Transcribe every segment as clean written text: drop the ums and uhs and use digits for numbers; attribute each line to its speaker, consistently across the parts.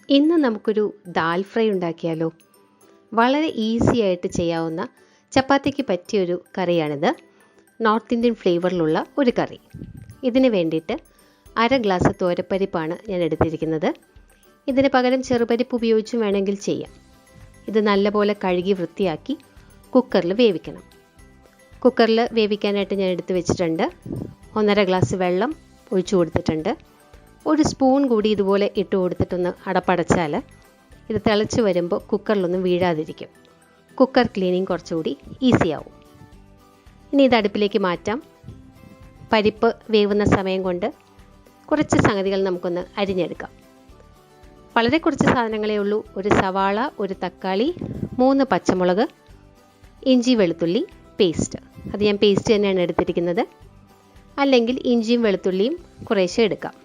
Speaker 1: ഇന്ന് നമുക്കൊരു ദാൽ ഫ്രൈ ഉണ്ടാക്കിയാലോ? വളരെ ഈസി ആയിട്ട് ചെയ്യാവുന്ന ചപ്പാത്തിക്ക് പറ്റിയൊരു കറിയാണിത്. നോർത്ത് ഇന്ത്യൻ ഫ്ലേവറിലുള്ള ഒരു കറി. ഇതിന് വേണ്ടിയിട്ട് 1/2 ഗ്ലാസ് തോരപ്പരിപ്പാണ് ഞാൻ എടുത്തിരിക്കുന്നത്. ഇതിന് പകരം ചെറുപരിപ്പ് ഉപയോഗിച്ചും വേണമെങ്കിൽ ചെയ്യാം. ഇത് നല്ലപോലെ കഴുകി വൃത്തിയാക്കി കുക്കറിൽ വേവിക്കണം. കുക്കറിൽ വേവിക്കാനായിട്ട് ഞാൻ എടുത്ത് വെച്ചിട്ടുണ്ട്. 1/2 ഗ്ലാസ് വെള്ളം ഒഴിച്ചു കൊടുത്തിട്ടുണ്ട്. 1 സ്പൂൺ കൂടി ഇതുപോലെ ഇട്ട് കൊടുത്തിട്ടൊന്ന് അടപ്പടച്ചാൽ ഇത് തിളച്ച് വരുമ്പോൾ കുക്കറിലൊന്നും വീഴാതിരിക്കും. കുക്കർ ക്ലീനിങ് കുറച്ചുകൂടി ഈസിയാവും. ഇനി ഇത് അടുപ്പിലേക്ക് മാറ്റാം. പരിപ്പ് വേവുന്ന സമയം കൊണ്ട് കുറച്ച് സംഗതികൾ നമുക്കൊന്ന് അരിഞ്ഞെടുക്കാം. വളരെ കുറച്ച് സാധനങ്ങളേ ഉള്ളൂ. ഒരു സവാള, ഒരു തക്കാളി, 3 പച്ചമുളക്, ഇഞ്ചി വെളുത്തുള്ളി പേസ്റ്റ്. അത് ഞാൻ പേസ്റ്റ് തന്നെയാണ് എടുത്തിരിക്കുന്നത്. അല്ലെങ്കിൽ ഇഞ്ചിയും വെളുത്തുള്ളിയും കുറേശ്ശെ എടുക്കാം.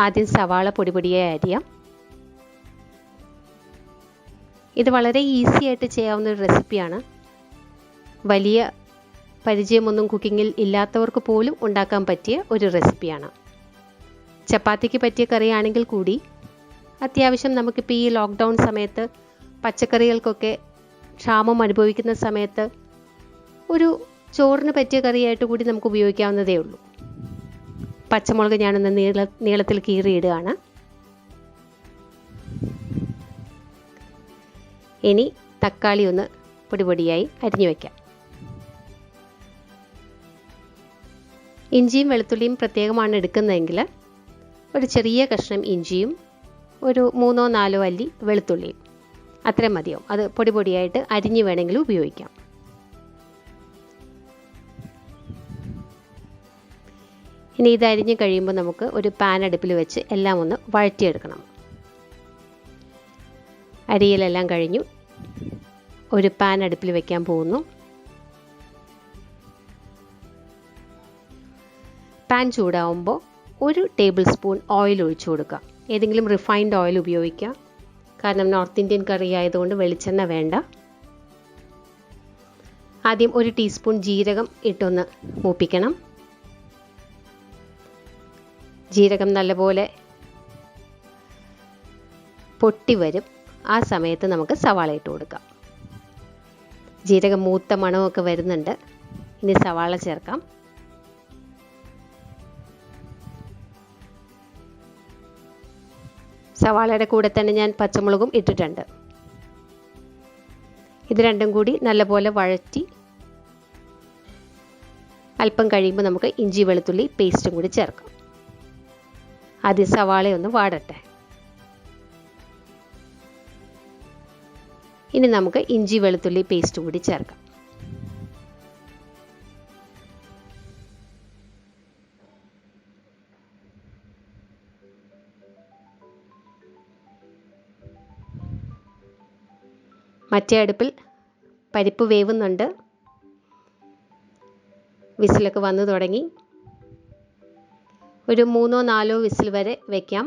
Speaker 1: ആദ്യം സവാള പൊടിയായി അരിയാം. ഇത് വളരെ ഈസി ആയിട്ട് ചെയ്യാവുന്ന ഒരു റെസിപ്പിയാണ്. വലിയ പരിചയമൊന്നും കുക്കിങ്ങിൽ ഇല്ലാത്തവർക്ക് പോലും ഉണ്ടാക്കാൻ പറ്റിയ ഒരു റെസിപ്പിയാണ്. ചപ്പാത്തിക്ക് പറ്റിയ കറിയാണെങ്കിൽ കൂടി അത്യാവശ്യം നമുക്കിപ്പോൾ ഈ ലോക്ക്ഡൗൺ സമയത്ത് പച്ചക്കറികൾക്കൊക്കെ ക്ഷാമം അനുഭവിക്കുന്ന സമയത്ത് ഒരു ചോറിന് പറ്റിയ കറിയായിട്ട് കൂടി നമുക്ക് ഉപയോഗിക്കാവുന്നതേ ഉള്ളൂ. പച്ചമുളക് ഞാനൊന്ന് നീളത്തിൽ കീറിയിടുകയാണ്. ഇനി തക്കാളി ഒന്ന് പൊടിയായി അരിഞ്ഞു വയ്ക്കാം. ഇഞ്ചിയും വെളുത്തുള്ളിയും പ്രത്യേകമാണ് എടുക്കുന്നതെങ്കിൽ ഒരു ചെറിയ കഷ്ണം ഇഞ്ചിയും ഒരു 3-4 അല്ലി വെളുത്തുള്ളിയും അത്രയും മതിയാവും. അത് പൊടിയായിട്ട് അരിഞ്ഞ് വേണമെങ്കിലും ഉപയോഗിക്കാം. ഇനി ഇത് അരിഞ്ഞ് കഴിയുമ്പോൾ നമുക്ക് ഒരു പാൻ അടുപ്പിൽ വെച്ച് എല്ലാം ഒന്ന് വഴറ്റിയെടുക്കണം. അരിയിലെല്ലാം കഴിഞ്ഞു. ഒരു പാൻ അടുപ്പിൽ വെക്കാൻ പോകുന്നു. പാൻ ചൂടാവുമ്പോൾ 1 ടേബിൾ സ്പൂൺ ഓയിൽ ഒഴിച്ചു കൊടുക്കുക. ഏതെങ്കിലും റിഫൈൻഡ് ഓയിൽ ഉപയോഗിക്കുക. കാരണം നോർത്ത് ഇന്ത്യൻ കറി ആയതുകൊണ്ട് വെളിച്ചെണ്ണ വേണ്ട. ആദ്യം 1 ടീസ്പൂൺ ജീരകം ഇട്ടൊന്ന് മൂപ്പിക്കണം. ജീരകം നല്ലപോലെ പൊട്ടി വരും. ആ സമയത്ത് നമുക്ക് സവാള ഇട്ട് കൊടുക്കാം. ജീരകം മൂത്ത മണമൊക്കെ വരുന്നുണ്ട്. ഇനി സവാള ചേർക്കാം. സവാളയുടെ കൂടെ തന്നെ ഞാൻ പച്ചമുളകും ഇട്ടിട്ടുണ്ട്. ഇത് രണ്ടും കൂടി നല്ലപോലെ വഴറ്റി അല്പം കഴിയുമ്പോൾ നമുക്ക് ഇഞ്ചി വെളുത്തുള്ളി പേസ്റ്റും കൂടി ചേർക്കാം. ആദ്യം സവാളയൊന്ന് വാടട്ടെ. ഇനി നമുക്ക് ഇഞ്ചി വെളുത്തുള്ളി പേസ്റ്റ് കൂടി ചേർക്കാം. മറ്റേ അടുപ്പിൽ പരിപ്പ് വേവുന്നുണ്ട്. വിസിലൊക്കെ വന്നു തുടങ്ങി. ഒരു 3-4 വിസിൽ വരെ വയ്ക്കാം.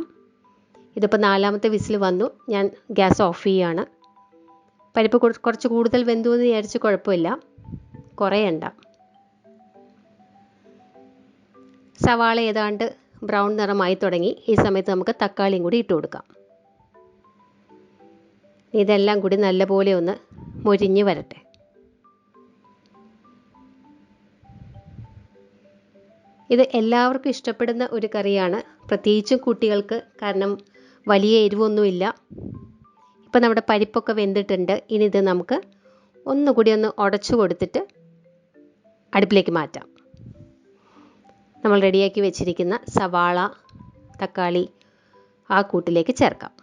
Speaker 1: ഇതിപ്പോൾ 4ാമത്തെ വിസിൽ വന്നു. ഞാൻ ഗ്യാസ് ഓഫ് ചെയ്യുകയാണ്. പരിപ്പ് കുറച്ച് കൂടുതൽ വെന്തു എന്ന് വിചാരിച്ച് കുഴപ്പമില്ല, കുറയണ്ട. സവാള ഏതാണ്ട് ബ്രൗൺ നിറമായി തുടങ്ങി. ഈ സമയത്ത് നമുക്ക് തക്കാളിയും കൂടി ഇട്ട് കൊടുക്കാം. ഇതെല്ലാം കൂടി നല്ലപോലെ ഒന്ന് മൊരിഞ്ഞ് വരട്ടെ. ഇത് എല്ലാവർക്കും ഇഷ്ടപ്പെടുന്ന ഒരു കറിയാണ്, പ്രത്യേകിച്ചും കുട്ടികൾക്ക്. കാരണം വലിയ എരിവൊന്നുമില്ല. ഇപ്പം നമ്മുടെ പരിപ്പൊക്കെ വെന്തിട്ടുണ്ട്. ഇനി ഇത് നമുക്ക് ഒന്നുകൂടി ഒന്ന് ഉടച്ചു കൊടുത്തിട്ട് അടുപ്പിലേക്ക് മാറ്റാം. നമ്മൾ റെഡിയാക്കി വെച്ചിരിക്കുന്ന സവാള, തക്കാളി ആ കൂട്ടിലേക്ക് ചേർക്കാം.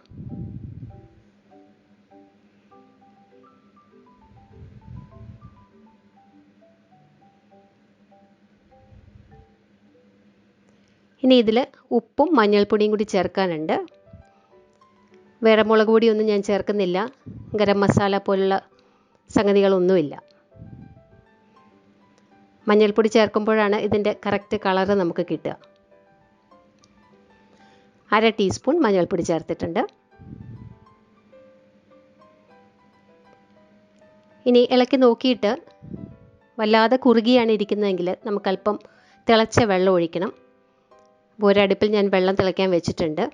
Speaker 1: ഇനി ഇതിൽ ഉപ്പും മഞ്ഞൾപ്പൊടിയും കൂടി ചേർക്കാനുണ്ട്. വേറെ മുളക് പൊടിയൊന്നും ഞാൻ ചേർക്കുന്നില്ല. ഗരം മസാല പോലുള്ള സംഗതികളൊന്നുമില്ല. മഞ്ഞൾപ്പൊടി ചേർക്കുമ്പോഴാണ് ഇതിൻ്റെ കറക്റ്റ് കളറ് നമുക്ക് കിട്ടുക. 1/2 ടീസ്പൂൺ മഞ്ഞൾപ്പൊടി ചേർത്തിട്ടുണ്ട്. ഇനി ഇളക്കി നോക്കിയിട്ട് വല്ലാതെ കുറുകിയാണ് ഇരിക്കുന്നതെങ്കിൽ നമുക്കല്പം തിളച്ച വെള്ളം ഒഴിക്കണം. ഒരടുപ്പിൽ ഞാൻ വെള്ളം തിളയ്ക്കാൻ വെച്ചിട്ടുണ്ട്.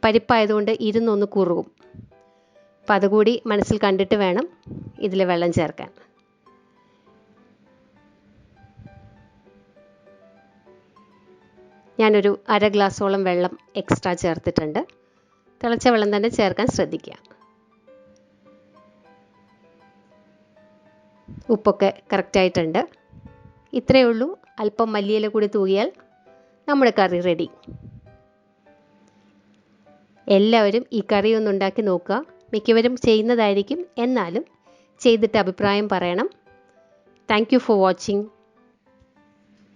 Speaker 1: പരിപ്പായതുകൊണ്ട് ഇരുന്നൊന്ന് കുറുകും. അപ്പോൾ അതുകൂടി മനസ്സിൽ കണ്ടിട്ട് വേണം ഇതിൽ വെള്ളം ചേർക്കാൻ. ഞാനൊരു 1/2 ഗ്ലാസോളം വെള്ളം എക്സ്ട്രാ ചേർത്തിട്ടുണ്ട്. തിളച്ച വെള്ളം തന്നെ ചേർക്കാൻ ശ്രദ്ധിക്കുക. ഉപ്പൊക്കെ കറക്റ്റായിട്ടുണ്ട്. ഇത്രയേ ഉള്ളൂ. അല്പം മല്ലിയില കൂടി തൂകിയാൽ നമ്മുടെ കറി റെഡി. എല്ലാവരും ഈ കറി ഒന്ന് ഉണ്ടാക്കി നോക്കുക. മിക്കവരും ചെയ്യുന്നതായിരിക്കും, എന്നാലും ചെയ്തിട്ട് അഭിപ്രായം പറയണം. Thank you for watching.